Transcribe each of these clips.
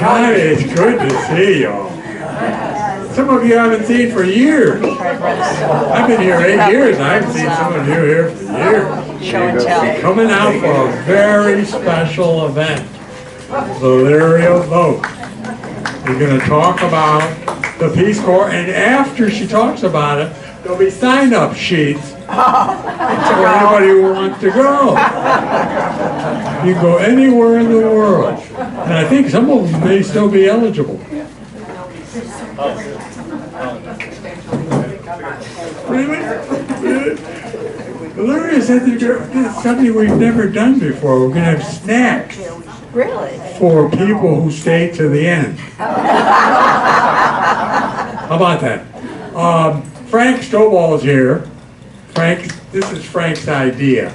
God, it's good to see y'all. Some of you I haven't seen for years. I've been here 8 years, and I haven't seen some of you here for years. Show and tell. Coming out for a very special event, Valeria Vogt. We're going to talk about the Peace Corps, and after she talks about it, there'll be sign-up sheets for anybody who wants to go. You can go anywhere in the world, and I think some of them may still be eligible. Really? Valeria said that this is something we've never done before. We're going to have snacks. Really? For people who stay to the end. How about that? Frank Stovall's here. Frank, this is Frank's idea.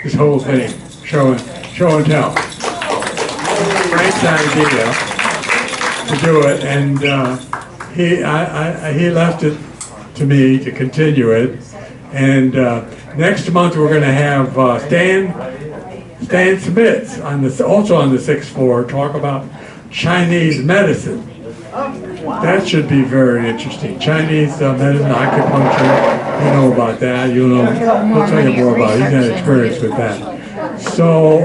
This whole thing, show and tell. Frank's idea to do it, and he left it to me to continue it. And next month we're going to have Stan Smits also on the 6th floor talk about Chinese medicine. That should be very interesting. Chinese medicine, acupuncture, you know about that. He'll tell you more about it. He's got experience with that. So,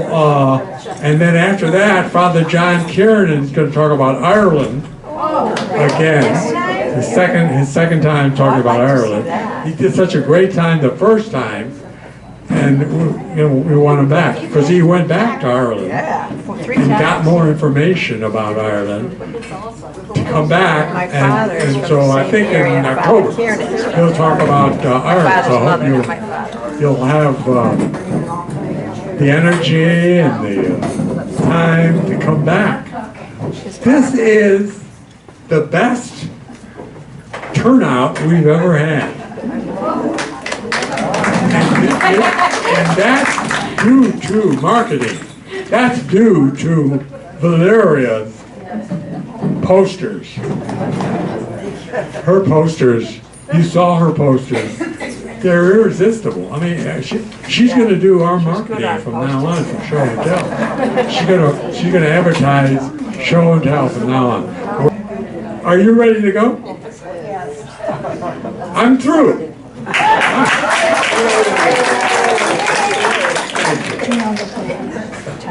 and then after that, Father John Kiernan is going to talk about Ireland again. His second time talking about Ireland. He did such a great time the first time, and we want him back because he went back to Ireland and got more information about Ireland to come back, and so I think in October he'll talk about Ireland. So I hope you'll have the energy and the time to come back. This is the best turnout we've ever had. And that's due to marketing. That's due to Valeria's posters. Her posters, you saw her posters. They're irresistible. I mean, she's going to do our marketing from now on for show and tell. She's going to advertise show and tell from now on. Are you ready to go? Yes. I'm through.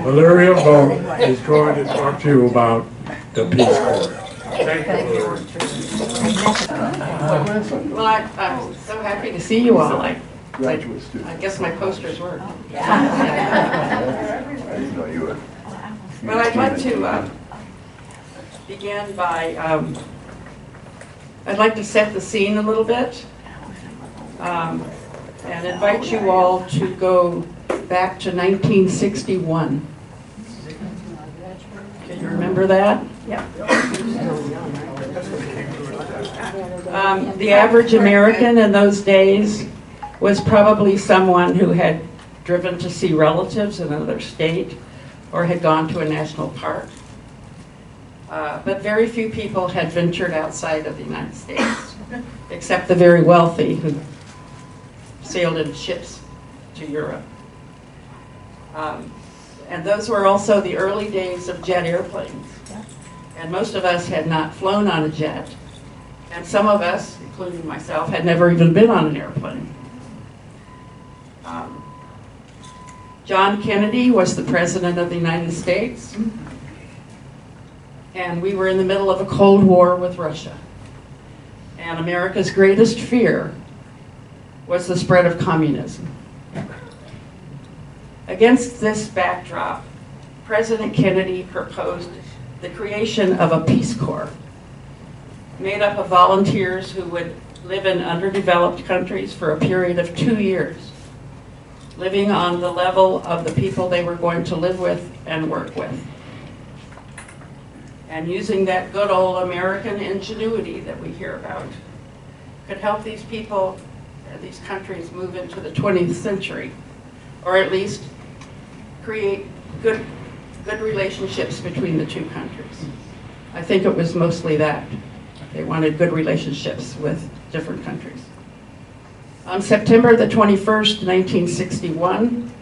Valeria Vogt is going to talk to you about the Peace Corps. Thank you, Valeria. Well, I'm so happy to see you all. I guess my posters work. Well, I'd like to begin by, I'd like to set the scene a little bit and invite you all to go back to 1961. Can you remember that? Yeah. The average American in those days was probably someone who had driven to see relatives in another state or had gone to a national park. But very few people had ventured outside of the United States, except the very wealthy who sailed in ships to Europe. And those were also the early days of jet airplanes. And most of us had not flown on a jet. And some of us, including myself, had never even been on an airplane. John Kennedy was the President of the United States. And we were in the middle of a Cold War with Russia. And America's greatest fear was the spread of communism. Against this backdrop, President Kennedy proposed the creation of a Peace Corps made up of volunteers who would live in underdeveloped countries for a period of 2 years, living on the level of the people they were going to live with and work with. And using that good old American ingenuity that we hear about, could help these people, these countries move into the 20th century, or at least create good relationships between the two countries. I think it was mostly that. They wanted good relationships with different countries. On September the 21st, 1961,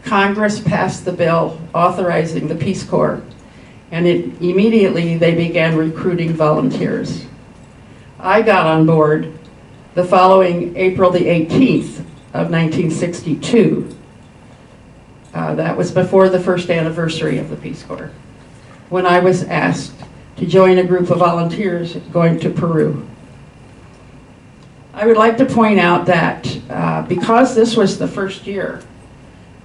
Congress passed the bill authorizing the Peace Corps and immediately they began recruiting volunteers. I got on board the following April the 18th of 1962. That was before the first anniversary of the Peace Corps, when I was asked to join a group of volunteers going to Peru. I would like to point out that because this was the first year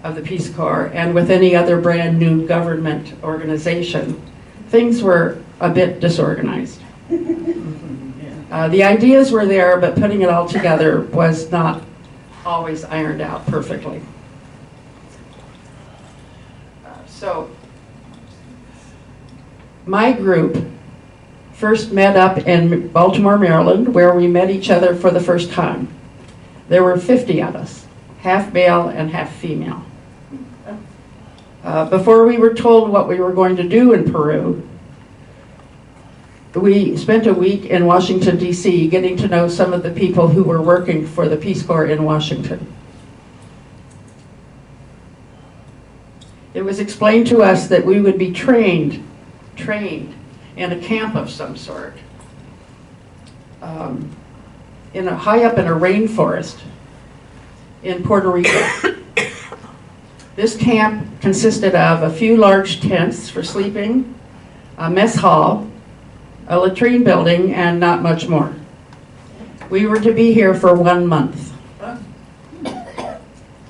of the Peace Corps, and with any other brand new government organization, things were a bit disorganized. The ideas were there, but putting it all together was not always ironed out perfectly. So my group first met up in Baltimore, Maryland, where we met each other for the first time. There were 50 of us, half male and half female. Before we were told what we were going to do in Peru, we spent a week in Washington, D.C., getting to know some of the people who were working for the Peace Corps in Washington. It was explained to us that we would be trained in a camp of some sort, high up in a rainforest in Puerto Rico. This camp consisted of a few large tents for sleeping, a mess hall, a latrine building, and not much more. We were to be here for 1 month.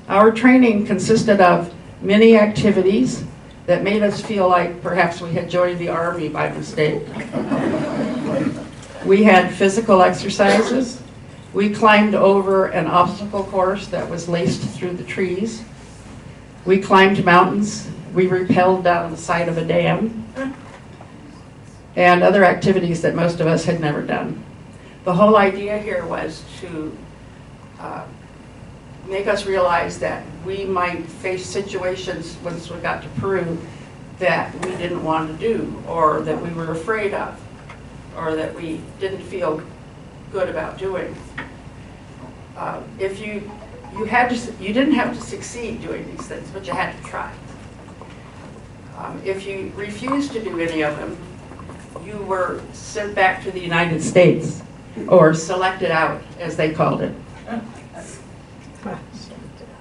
Our training consisted of many activities that made us feel like perhaps we had joined the Army by mistake. We had physical exercises. We climbed over an obstacle course that was laced through the trees. We climbed mountains. We rappelled down the side of a dam, and other activities that most of us had never done. The whole idea here was to make us realize that we might face situations once we got to Peru that we didn't want to do, or that we were afraid of, or that we didn't feel good about doing. If you didn't have to succeed doing these things, but you had to try. If you refused to do any of them, you were sent back to the United States, or selected out, as they called it.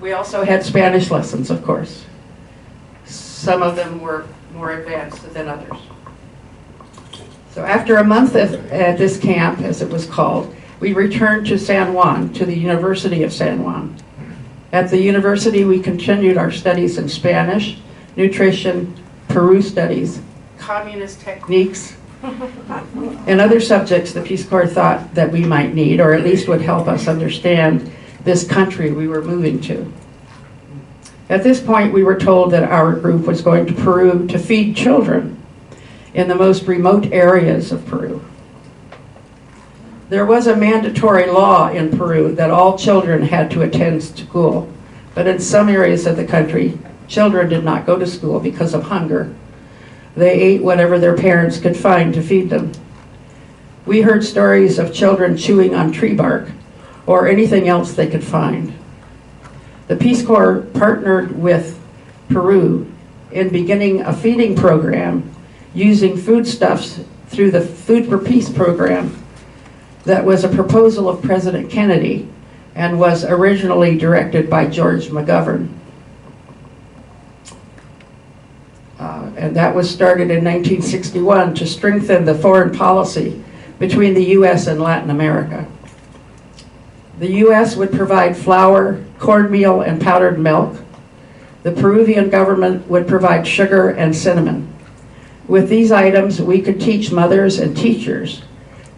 We also had Spanish lessons, of course. Some of them were more advanced than others. So after a month at this camp, as it was called, we returned to San Juan, to the University of San Juan. At the university, we continued our studies in Spanish, nutrition, Peru studies, communist techniques, and other subjects the Peace Corps thought that we might need, or at least would help us understand this country we were moving to. At this point, we were told that our group was going to Peru to feed children in the most remote areas of Peru. There was a mandatory law in Peru that all children had to attend school, but in some areas of the country, children did not go to school because of hunger. They ate whatever their parents could find to feed them. We heard stories of children chewing on tree bark or anything else they could find. The Peace Corps partnered with Peru in beginning a feeding program using foodstuffs through the Food for Peace program that was a proposal of President Kennedy and was originally directed by George McGovern. And that was started in 1961 to strengthen the foreign policy between the U.S. and Latin America. The U.S. would provide flour, cornmeal, and powdered milk. The Peruvian government would provide sugar and cinnamon. With these items, we could teach mothers and teachers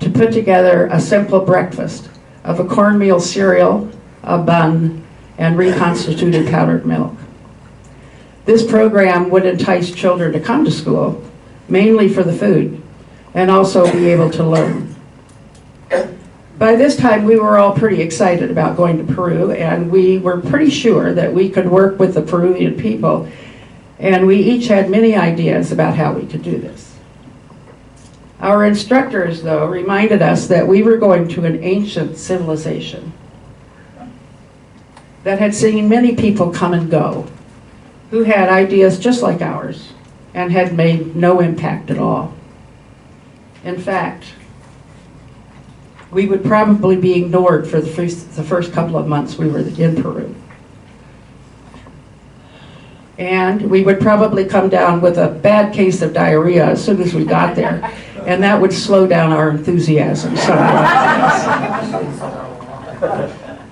to put together a simple breakfast of a cornmeal cereal, a bun, and reconstituted powdered milk. This program would entice children to come to school, mainly for the food, and also be able to learn. By this time, we were all pretty excited about going to Peru, and we were pretty sure that we could work with the Peruvian people, and we each had many ideas about how we could do this. Our instructors, though, reminded us that we were going to an ancient civilization that had seen many people come and go, who had ideas just like ours, and had made no impact at all. In fact, we would probably be ignored for the first couple of months we were in Peru. And we would probably come down with a bad case of diarrhea as soon as we got there, and that would slow down our enthusiasm somewhat.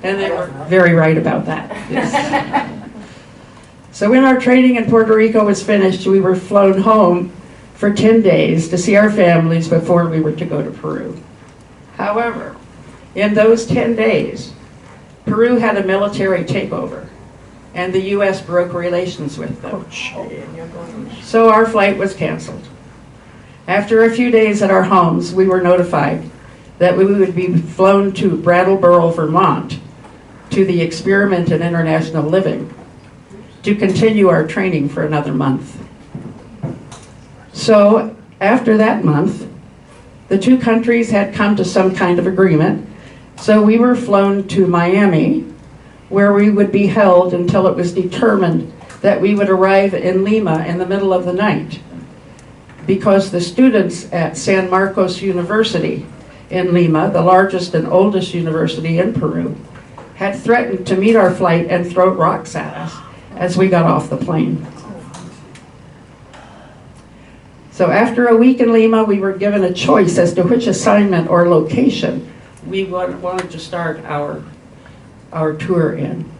And they were very right about that. Yes. So when our training in Puerto Rico was finished, we were flown home for 10 days to see our families before we were to go to Peru. However, in those 10 days, Peru had a military takeover, and the U.S. broke relations with them. So our flight was canceled. After a few days at our homes, we were notified that we would be flown to Brattleboro, Vermont, to the Experiment in International Living, to continue our training for another month. So after that month, the two countries had come to some kind of agreement, so we were flown to Miami, where we would be held until it was determined that we would arrive in Lima in the middle of the night, because the students at San Marcos University in Lima, the largest and oldest university in Peru, had threatened to meet our flight and throw rocks at us as we got off the plane. So after a week in Lima, we were given a choice as to which assignment or location we wanted to start our tour in.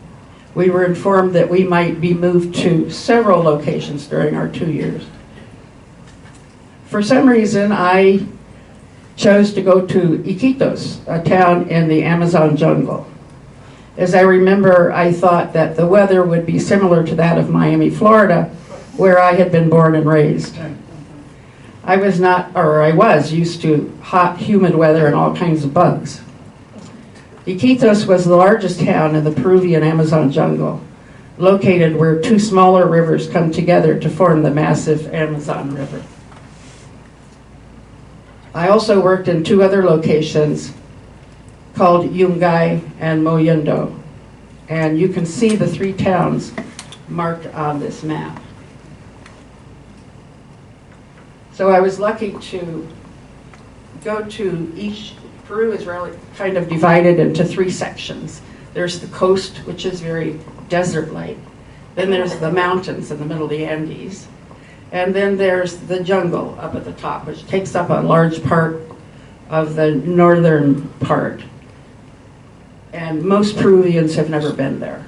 We were informed that we might be moved to several locations during our 2 years. For some reason, I chose to go to Iquitos, a town in the Amazon jungle. As I remember, I thought that the weather would be similar to that of Miami, Florida, where I had been born and raised. I was used to hot, humid weather and all kinds of bugs. Iquitos was the largest town in the Peruvian Amazon jungle, located where two smaller rivers come together to form the massive Amazon River. I also worked in two other locations called Yungay and Mollendo, and you can see the three towns marked on this map. So I was lucky to go to each. Peru is really kind of divided into three sections. There's the coast, which is very desert-like. Then there's the mountains in the middle of the Andes. And then there's the jungle up at the top, which takes up a large part of the northern part. And most Peruvians have never been there.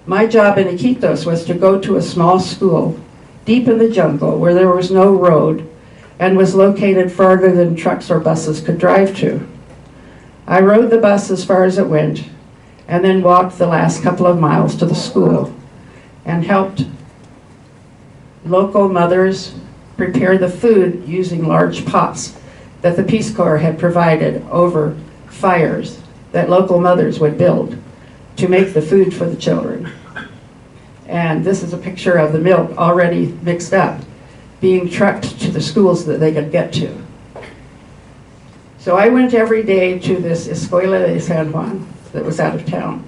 My job in Iquitos was to go to a small school deep in the jungle where there was no road and was located farther than trucks or buses could drive to. I rode the bus as far as it went, and then walked the last couple of miles to the school, and helped local mothers prepare the food using large pots that the Peace Corps had provided over fires that local mothers would build to make the food for the children. And this is a picture of the milk already mixed up, being trucked to the schools that they could get to. So I went every day to this Escuela de San Juan that was out of town.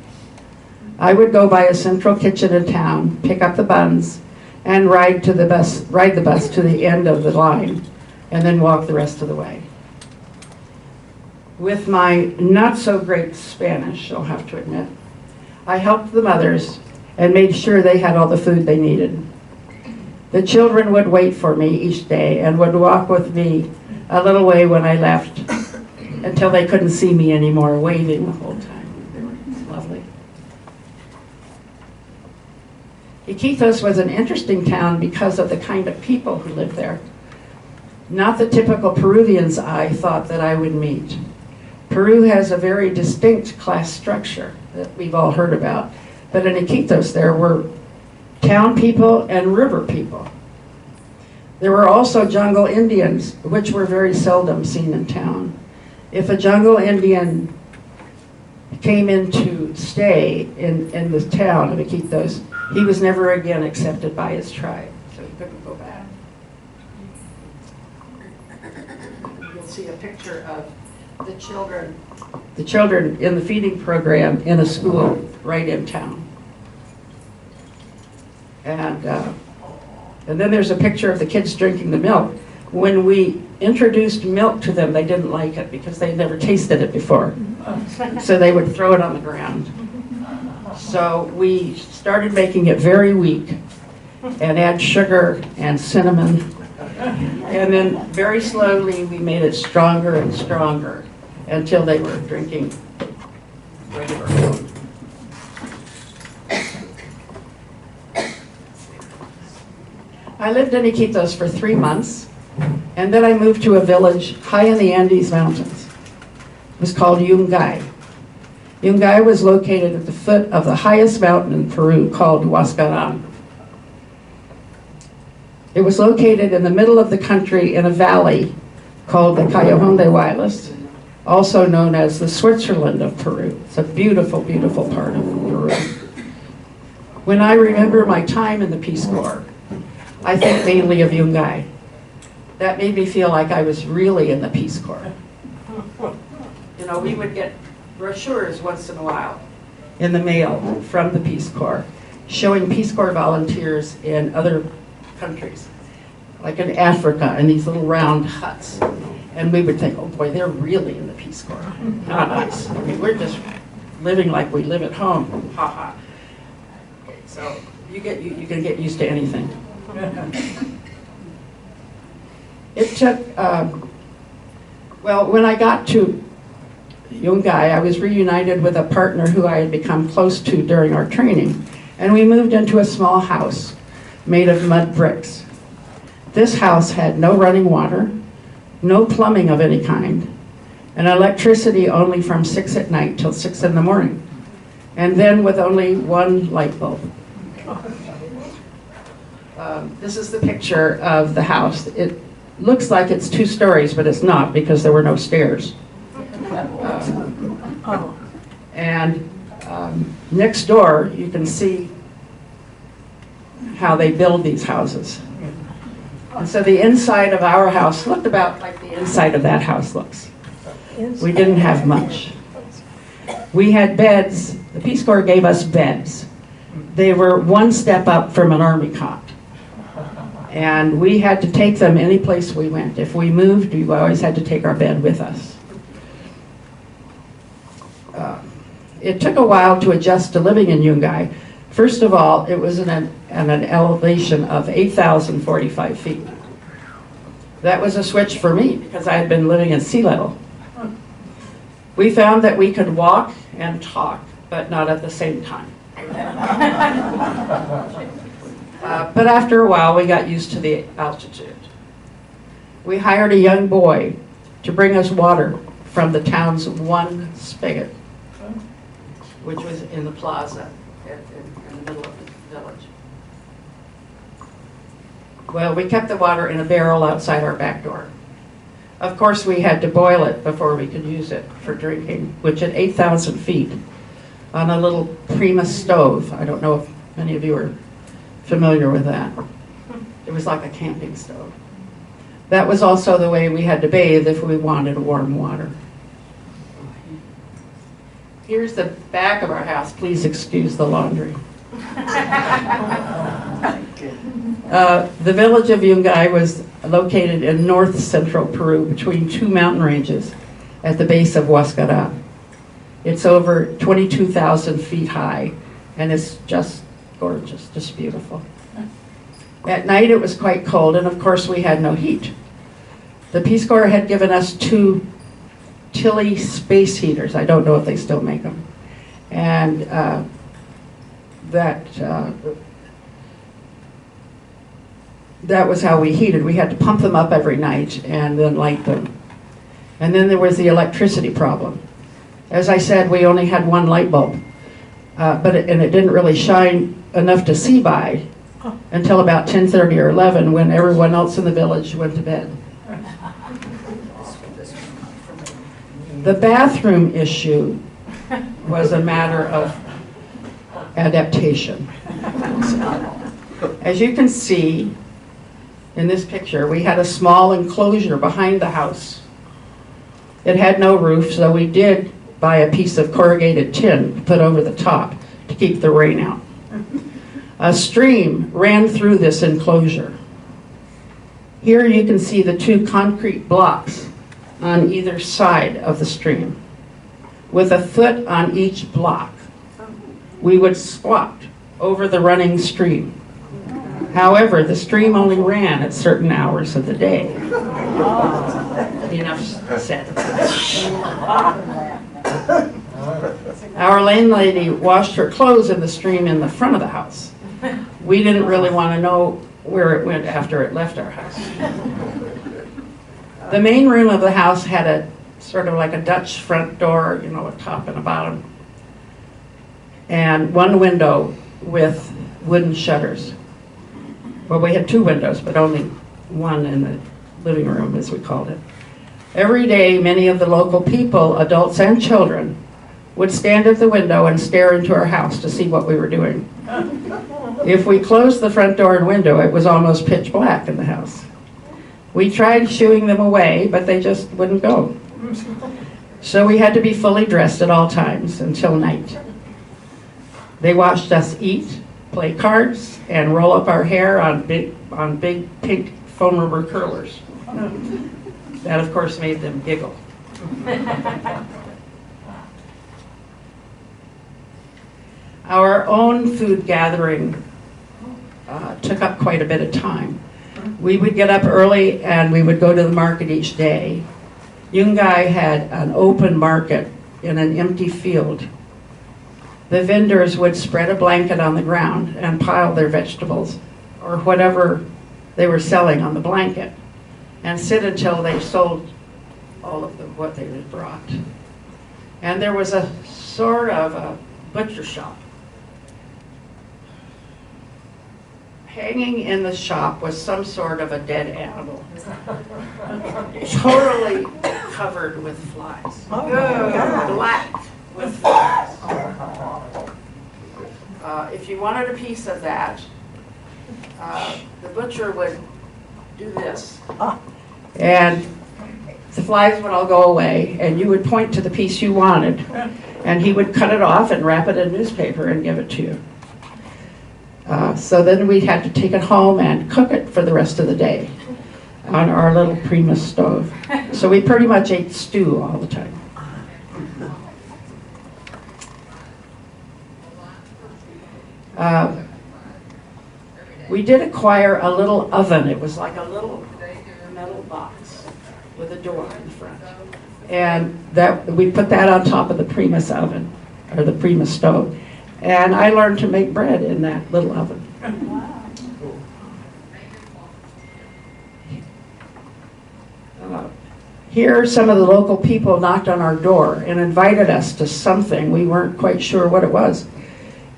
I would go by a central kitchen in town, pick up the buns, and ride the bus to the end of the line, and then walk the rest of the way. With my not so great Spanish, I'll have to admit, I helped the mothers and made sure they had all the food they needed. The children would wait for me each day and would walk with me a little way when I left until they couldn't see me anymore, waving the whole time. They were lovely. Iquitos was an interesting town because of the kind of people who lived there. Not the typical Peruvians I thought that I would meet. Peru has a very distinct class structure that we've all heard about, but in Iquitos there were town people and river people. There were also jungle Indians, which were very seldom seen in town. If a jungle Indian came in to stay in the town of Iquitos, he was never again accepted by his tribe, so he couldn't go back. You'll see a picture of the children in the feeding program in a school right in town. And And then there's a picture of the kids drinking the milk. When we introduced milk to them, they didn't like it because they'd never tasted it before. So they would throw it on the ground. So we started making it very weak and add sugar and cinnamon. And then very slowly we made it stronger and stronger until they were drinking regular milk. I lived in Iquitos for 3 months, and then I moved to a village high in the Andes Mountains. It was called Yungay. Yungay was located at the foot of the highest mountain in Peru called Huascarán. It was located in the middle of the country in a valley called the Callejón de Huaylas, also known as the Switzerland of Peru. It's a beautiful, beautiful part of Peru. When I remember my time in the Peace Corps, I think mainly of Yungay. That made me feel like I was really in the Peace Corps. You know, we would get brochures once in a while in the mail from the Peace Corps showing Peace Corps volunteers in other countries, like in Africa, in these little round huts. And we would think, oh boy, they're really in the Peace Corps. Not us. I mean, we're just living like we live at home. Ha ha. Okay, so you can get used to anything. It took, well, when I got to Yungay, I was reunited with a partner who I had become close to during our training, and we moved into a small house made of mud bricks. This house had no running water, no plumbing of any kind, and electricity only from 6 at night till 6 in the morning, and then with only one light bulb. This is the picture of the house. It looks like it's 2 stories, but it's not because there were no stairs. And next door, you can see how they build these houses. And so the inside of our house looked about like the inside of that house looks. We didn't have much. We had beds. The Peace Corps gave us beds. They were 1 step up from an army cot. And we had to take them any place we went. If we moved, we always had to take our bed with us. It took a while to adjust to living in Yungay. First of all, it was at an elevation of 8,045 feet. That was a switch for me because I had been living at sea level. We found that we could walk and talk, but not at the same time. But after a while, we got used to the altitude. We hired a young boy to bring us water from the town's one spigot, which was in the plaza in the middle of the village. Well, we kept the water in a barrel outside our back door. Of course, we had to boil it before we could use it for drinking, which at 8,000 feet on a little Primus stove. I don't know if many of you are familiar with that. It was like a camping stove. That was also the way we had to bathe if we wanted warm water. Here's the back of our house. Please excuse the laundry. The village of Yungay was located in north central Peru between 2 mountain ranges at the base of Huascarán. It's over 22,000 feet high, and it's just gorgeous, just beautiful. At night it was quite cold, and of course we had no heat. The Peace Corps had given us 2 Tilly space heaters. I don't know if they still make them. And that was how we heated. We had to pump them up every night and then light them. And then there was the electricity problem. As I said, we only had 1 light bulb, and it didn't really shine enough to see by until about 10:30 or 11 when everyone else in the village went to bed. The bathroom issue was a matter of adaptation. As you can see in this picture, we had a small enclosure behind the house. It had no roof, so we did buy a piece of corrugated tin to put over the top to keep the rain out. A stream ran through this enclosure. Here you can see the two concrete blocks on either side of the stream, with a foot on each block. We would squat over the running stream. However, the stream only ran at certain hours of the day. Enough said. Our landlady washed her clothes in the stream in the front of the house. We didn't really want to know where it went after it left our house. The main room of the house had a sort of like a Dutch front door, you know, a top and a bottom, and one window with wooden shutters. Well, we had two windows, but only one in the living room, as we called it. Every day, many of the local people, adults and children, would stand at the window and stare into our house to see what we were doing. If we closed the front door and window, it was almost pitch black in the house. We tried shooing them away, but they just wouldn't go. So we had to be fully dressed at all times until night. They watched us eat, play cards, and roll up our hair on big pink foam rubber curlers. That, of course, made them giggle. Our own food gathering took up quite a bit of time. We would get up early and we would go to the market each day. Yungai had an open market in an empty field. The vendors would spread a blanket on the ground and pile their vegetables or whatever they were selling on the blanket and sit until they sold all of what they had brought. And there was a sort of a butcher shop. Hanging in the shop was some sort of a dead animal, totally covered with flies, black with flies. If you wanted a piece of that, the butcher would do this, and the flies would all go away, and you would point to the piece you wanted, and he would cut it off and wrap it in newspaper and give it to you. So then we had to take it home and cook it for the rest of the day on our little Primus stove. So we pretty much ate stew all the time. We did acquire a little oven. It was like a little metal box with a door in the front. And we put that on top of the Primus oven, or the Primus stove. And I learned to make bread in that little oven. Here, some of the local people knocked on our door and invited us to something. We weren't quite sure what it was.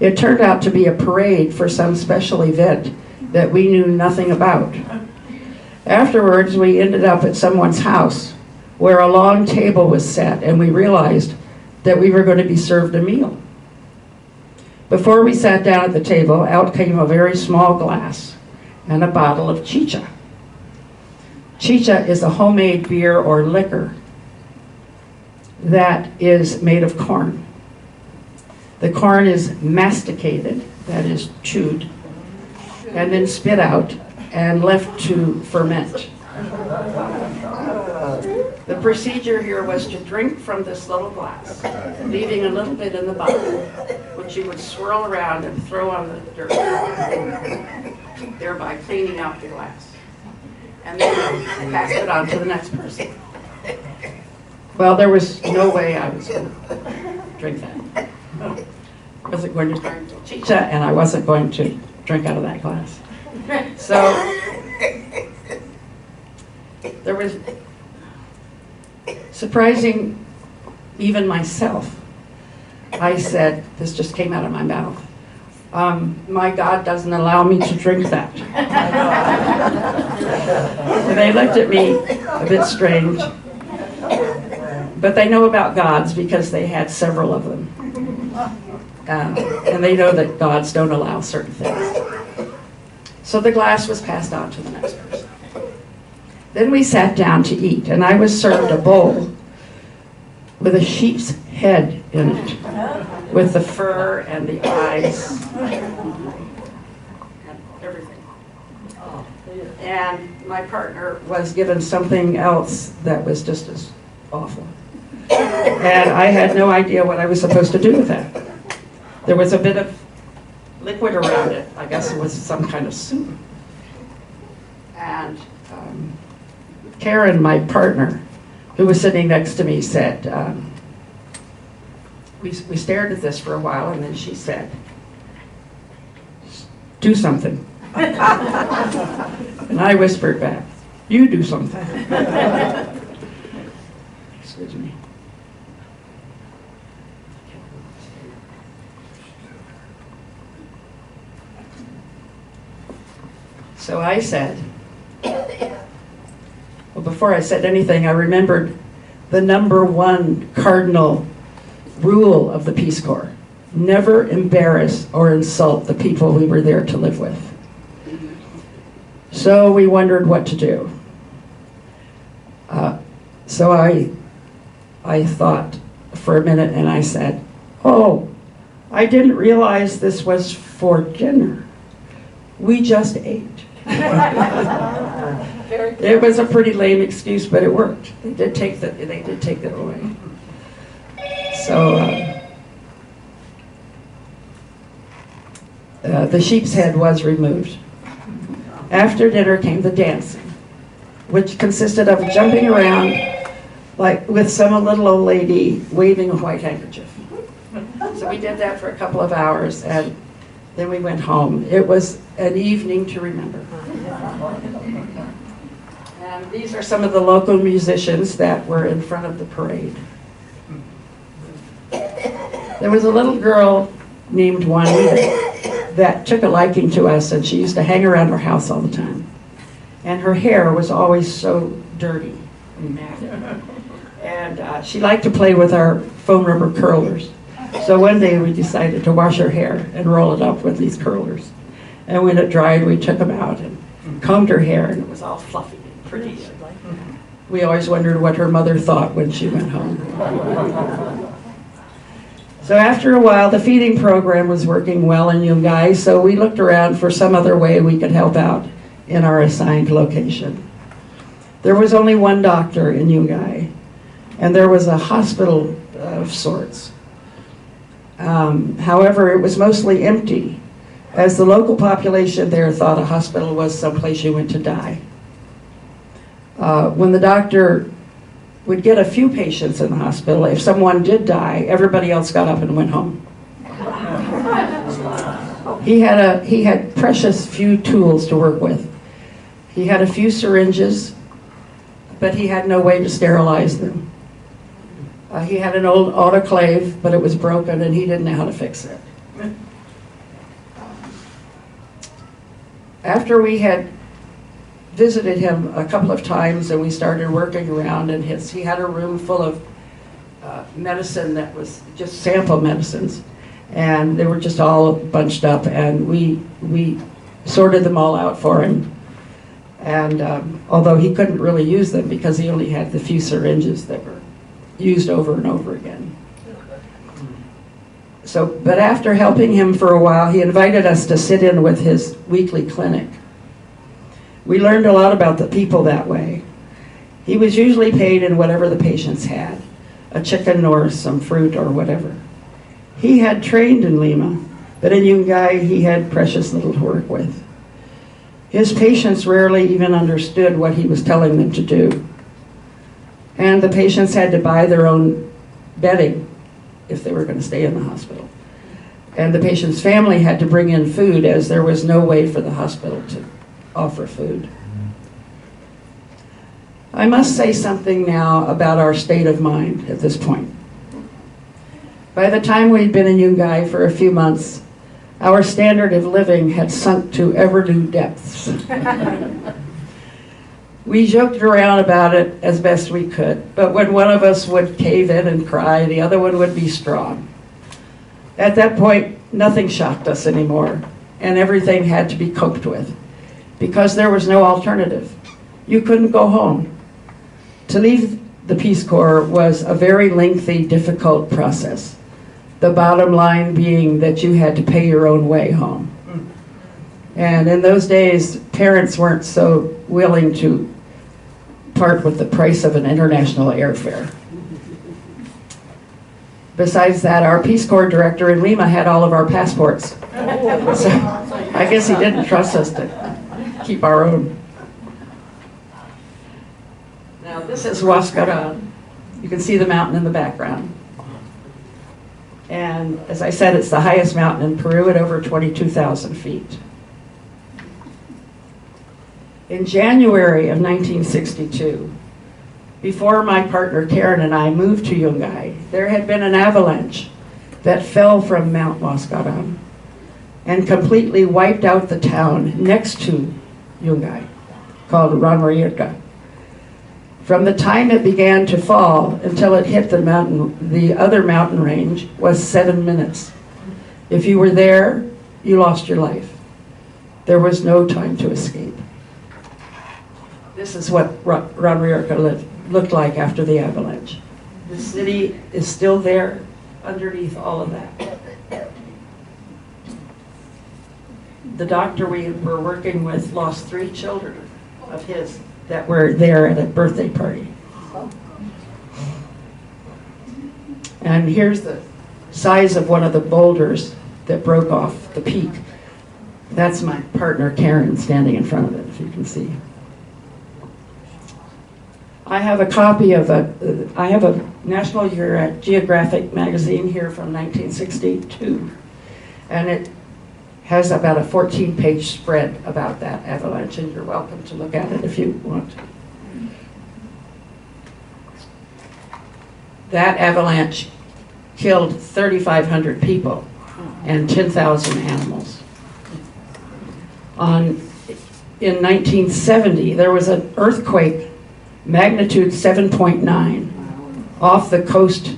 It turned out to be a parade for some special event that we knew nothing about. Afterwards, we ended up at someone's house where a long table was set, and we realized that we were going to be served a meal. Before we sat down at the table, out came a very small glass and a bottle of chicha. Chicha is a homemade beer or liquor that is made of corn. The corn is masticated, that is chewed, and then spit out and left to ferment. The procedure here was to drink from this little glass, leaving a little bit in the bottle, which you would swirl around and throw on the dirt, thereby cleaning out the glass. And then pass it on to the next person. Well, there was no way I was going to drink that. I wasn't going to drink chicha, and I wasn't going to drink out of that glass. So there was surprising even myself. I said, this just came out of my mouth, my God doesn't allow me to drink that. And they looked at me a bit strange, but they know about gods because they had several of them. And they know that gods don't allow certain things. So the glass was passed on to the next person. Then we sat down to eat, and I was served a bowl with a sheep's head in it, with the fur and the eyes. And my partner was given something else that was just as awful. And I had no idea what I was supposed to do with that. There was a bit of liquid around it. I guess it was some kind of soup. And Karen, my partner, who was sitting next to me, said, we stared at this for a while, and then she said, "Do something." And I whispered back, "You do something." Excuse me. So I said, well, before I said anything, I remembered the #1 cardinal rule of the Peace Corps: never embarrass or insult the people we were there to live with. So we wondered what to do. So I thought for a minute, and I said, "Oh, I didn't realize this was for dinner. We just ate." It was a pretty lame excuse, but it worked. They did take it away. So the sheep's head was removed. After dinner came the dancing, which consisted of jumping around like with some little old lady waving a white handkerchief. So we did that for a couple of hours, and then we went home. It was an evening to remember. And these are some of the local musicians that were in front of the parade. There was a little girl named Juanita that took a liking to us, and she used to hang around our house all the time. And her hair was always so dirty and matted. And she liked to play with our foam rubber curlers. So one day we decided to wash her hair and roll it up with these curlers. And when it dried, we took them out and combed her hair, and it was all fluffy and pretty. We always wondered what her mother thought when she went home. So after a while, the feeding program was working well in Yungay, so we looked around for some other way we could help out in our assigned location. There was only one doctor in Yungay, and there was a hospital of sorts. However, it was mostly empty, as the local population there thought a hospital was someplace you went to die. When the doctor would get a few patients in the hospital, if someone did die, everybody else got up and went home. He had precious few tools to work with. He had a few syringes, but he had no way to sterilize them. He had an old autoclave, but it was broken, and he didn't know how to fix it. After we had visited him a couple of times and we started working around, and he had a room full of medicine that was just sample medicines, and they were just all bunched up, and we sorted them all out for him. And although he couldn't really use them because he only had the few syringes that were used over and over again. But after helping him for a while, he invited us to sit in with his weekly clinic. We learned a lot about the people that way. He was usually paid in whatever the patients had, a chicken or some fruit or whatever. He had trained in Lima, but in Yungay he had precious little to work with. His patients rarely even understood what he was telling them to do. And the patients had to buy their own bedding if they were going to stay in the hospital. And the patient's family had to bring in food, as there was no way for the hospital to offer food. I must say something now about our state of mind at this point. By the time we'd been in Yungay for a few months, our standard of living had sunk to ever-new depths. We joked around about it as best we could, but when one of us would cave in and cry, the other one would be strong. At that point, nothing shocked us anymore, and everything had to be coped with, because there was no alternative. You couldn't go home. To leave the Peace Corps was a very lengthy, difficult process. The bottom line being that you had to pay your own way home. And in those days, parents weren't so willing to part with the price of an international airfare. Besides that, our Peace Corps director in Lima had all of our passports. So I guess he didn't trust us to keep our own. Now this is Huascarán. You can see the mountain in the background. And as I said, it's the highest mountain in Peru at over 22,000 feet. In January of 1962, before my partner Karen and I moved to Yungay, there had been an avalanche that fell from Mount Huascarán and completely wiped out the town next to Yungay, called Ranmarirca. From the time it began to fall until it hit the other mountain range was 7 minutes. If you were there, you lost your life. There was no time to escape. This is what Ranmarirca looked like after the avalanche. The city is still there underneath all of that. The doctor we were working with lost 3 children of his that were there at a birthday party. And here's the size of one of the boulders that broke off the peak. That's my partner Karen standing in front of it, if you can see. I have a copy of I have a National Geographic magazine here from 1962, and it has about a 14-page spread about that avalanche, and you're welcome to look at it if you want. That avalanche killed 3,500 people and 10,000 animals. In 1970, there was an earthquake, magnitude 7.9, off the coast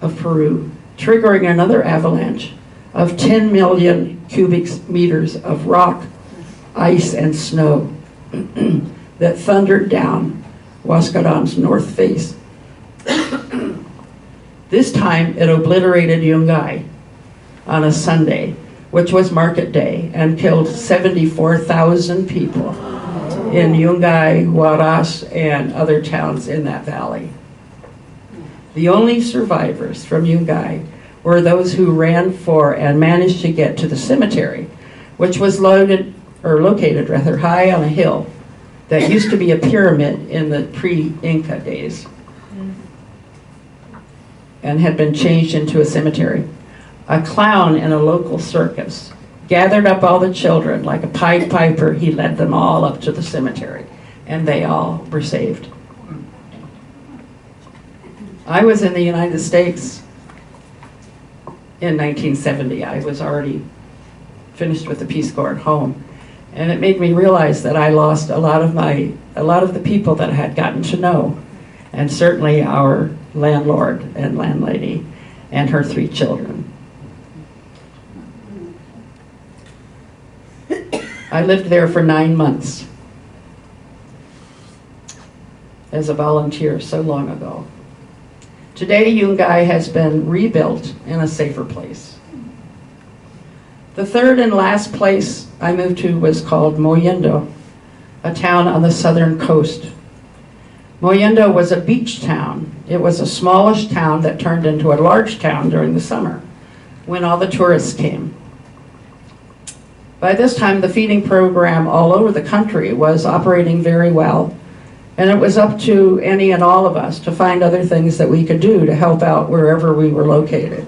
of Peru, triggering another avalanche of 10 million cubic meters of rock, ice, and snow that thundered down Huascarán's north face. This time it obliterated Yungay on a Sunday, which was market day, and killed 74,000 people in Yungay, Huaraz, and other towns in that valley. The only survivors from Yungay were those who ran for and managed to get to the cemetery, which was located high on a hill that used to be a pyramid in the pre-Inca days and had been changed into a cemetery. A clown in a local circus gathered up all the children. Like a Pied Piper, he led them all up to the cemetery, and they all were saved. I was in the United States in 1970. I was already finished with the Peace Corps at home, and it made me realize that I lost a lot of the people that I had gotten to know, and certainly our landlord and landlady and her 3 children. I lived there for 9 months as a volunteer so long ago. Today, Yungay has been rebuilt in a safer place. The third and last place I moved to was called Mollendo, a town on the southern coast. Mollendo was a beach town. It was a smallish town that turned into a large town during the summer when all the tourists came. By this time, the feeding program all over the country was operating very well, and it was up to any and all of us to find other things that we could do to help out wherever we were located.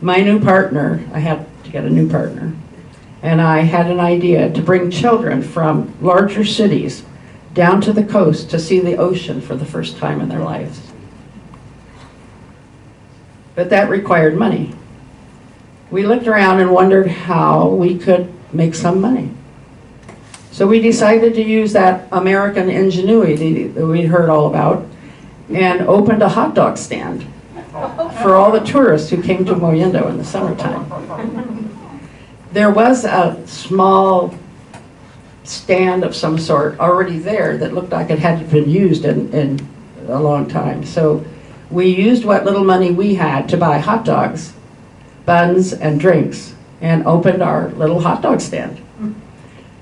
My new partner, I had to get a new partner, and I had an idea to bring children from larger cities down to the coast to see the ocean for the first time in their lives. But that required money. We looked around and wondered how we could make some money. So we decided to use that American ingenuity that we'd heard all about and opened a hot dog stand for all the tourists who came to Mollendo in the summertime. There was a small stand of some sort already there that looked like it hadn't been used in a long time. So we used what little money we had to buy hot dogs, buns, and drinks, and opened our little hot dog stand.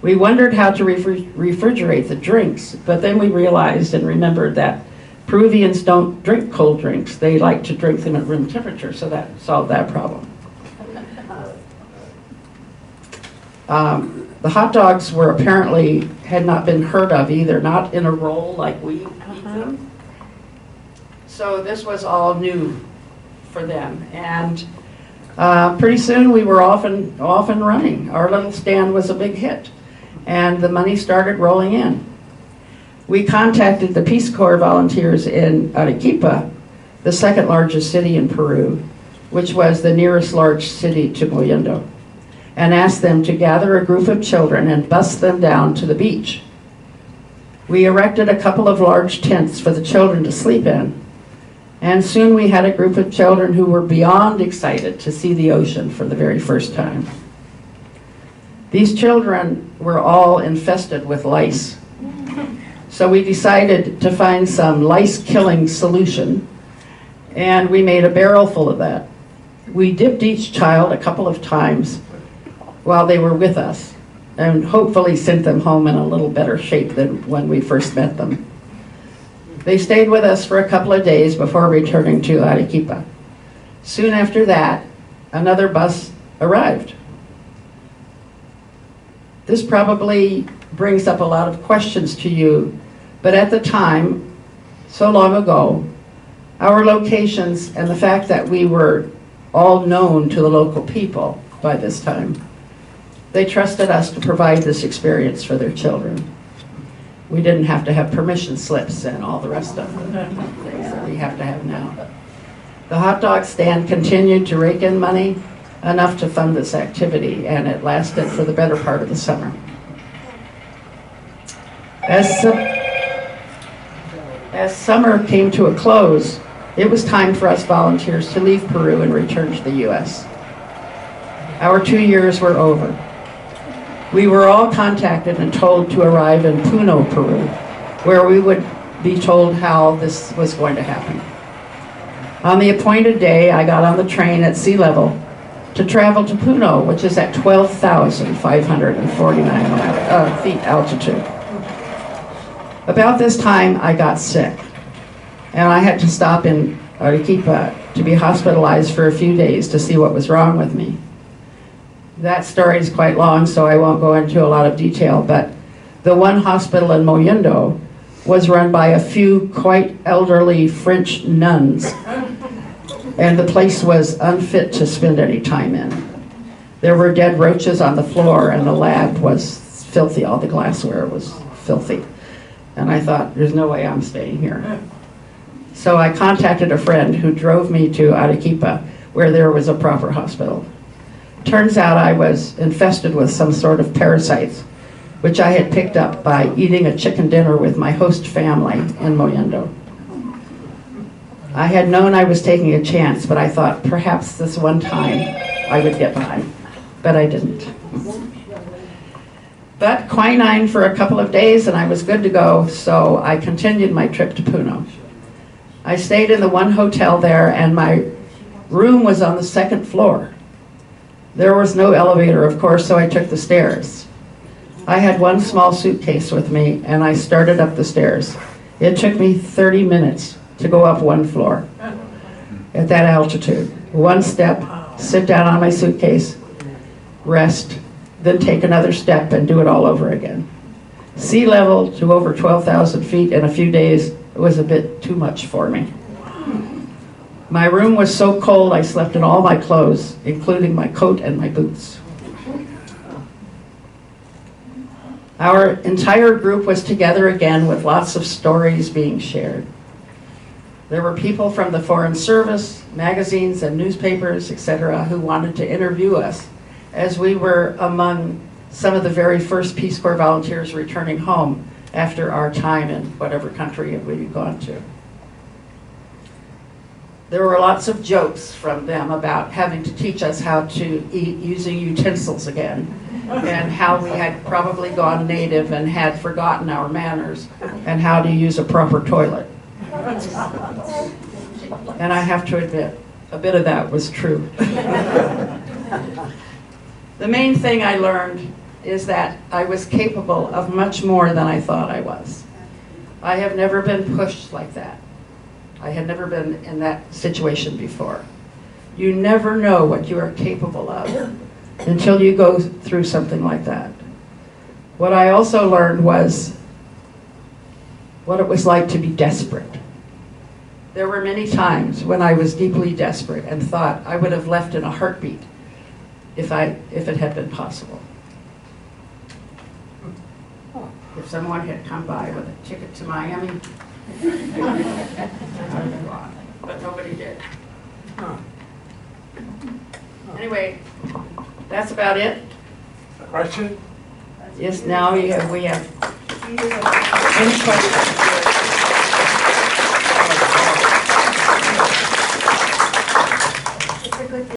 We wondered how to refrigerate the drinks, but then we realized and remembered that Peruvians don't drink cold drinks. They like to drink them at room temperature, so that solved that problem. The hot dogs were apparently had not been heard of either, not in a roll like we eat them. So this was all new for them, and pretty soon we were off and running. Our little stand was a big hit, and the money started rolling in. We contacted the Peace Corps volunteers in Arequipa, the second largest city in Peru, which was the nearest large city to Mollendo, and asked them to gather a group of children and bus them down to the beach. We erected a couple of large tents for the children to sleep in, and soon we had a group of children who were beyond excited to see the ocean for the very first time. These children were all infested with lice. So we decided to find some lice-killing solution, and we made a barrel full of that. We dipped each child a couple of times while they were with us, and hopefully sent them home in a little better shape than when we first met them. They stayed with us for a couple of days before returning to Arequipa. Soon after that, another bus arrived. This probably brings up a lot of questions to you, but at the time, so long ago, our locations and the fact that we were all known to the local people by this time, they trusted us to provide this experience for their children. We didn't have to have permission slips and all the rest of the things that we have to have now. The hot dog stand continued to rake in money, enough to fund this activity, and it lasted for the better part of the summer. As summer came to a close, it was time for us volunteers to leave Peru and return to the U.S. Our 2 years were over. We were all contacted and told to arrive in Puno, Peru, where we would be told how this was going to happen. On the appointed day, I got on the train at sea level to travel to Puno, which is at 12,549 feet altitude. About this time, I got sick, and I had to stop in Arequipa to be hospitalized for a few days to see what was wrong with me. That story is quite long, so I won't go into a lot of detail, but the one hospital in Mollendo was run by a few quite elderly French nuns, and the place was unfit to spend any time in. There were dead roaches on the floor, and the lab was filthy. All the glassware was filthy. And I thought, there's no way I'm staying here. So I contacted a friend who drove me to Arequipa, where there was a proper hospital. Turns out I was infested with some sort of parasites, which I had picked up by eating a chicken dinner with my host family in Mollendo. I had known I was taking a chance, but I thought perhaps this one time I would get by, but I didn't. But quinine for a couple of days and I was good to go, so I continued my trip to Puno. I stayed in the one hotel there, and my room was on the second floor. There was no elevator, of course, so I took the stairs. I had one small suitcase with me, and I started up the stairs. It took me 30 minutes to go up one floor at that altitude. One step, sit down on my suitcase, rest, then take another step and do it all over again. Sea level to over 12,000 feet in a few days was a bit too much for me. My room was so cold I slept in all my clothes, including my coat and my boots. Our entire group was together again with lots of stories being shared. There were people from the Foreign Service, magazines and newspapers, etc., who wanted to interview us, as we were among some of the very first Peace Corps volunteers returning home after our time in whatever country we'd gone to. There were lots of jokes from them about having to teach us how to eat using utensils again, and how we had probably gone native and had forgotten our manners, and how to use a proper toilet. And I have to admit, a bit of that was true. The main thing I learned is that I was capable of much more than I thought I was. I have never been pushed like that. I had never been in that situation before. You never know what you are capable of until you go through something like that. What I also learned was what it was like to be desperate. There were many times when I was deeply desperate and thought I would have left in a heartbeat if it had been possible. If someone had come by with a ticket to Miami, I would have gone, but nobody did. Anyway, that's about it. Question? Yes, now we have any questions?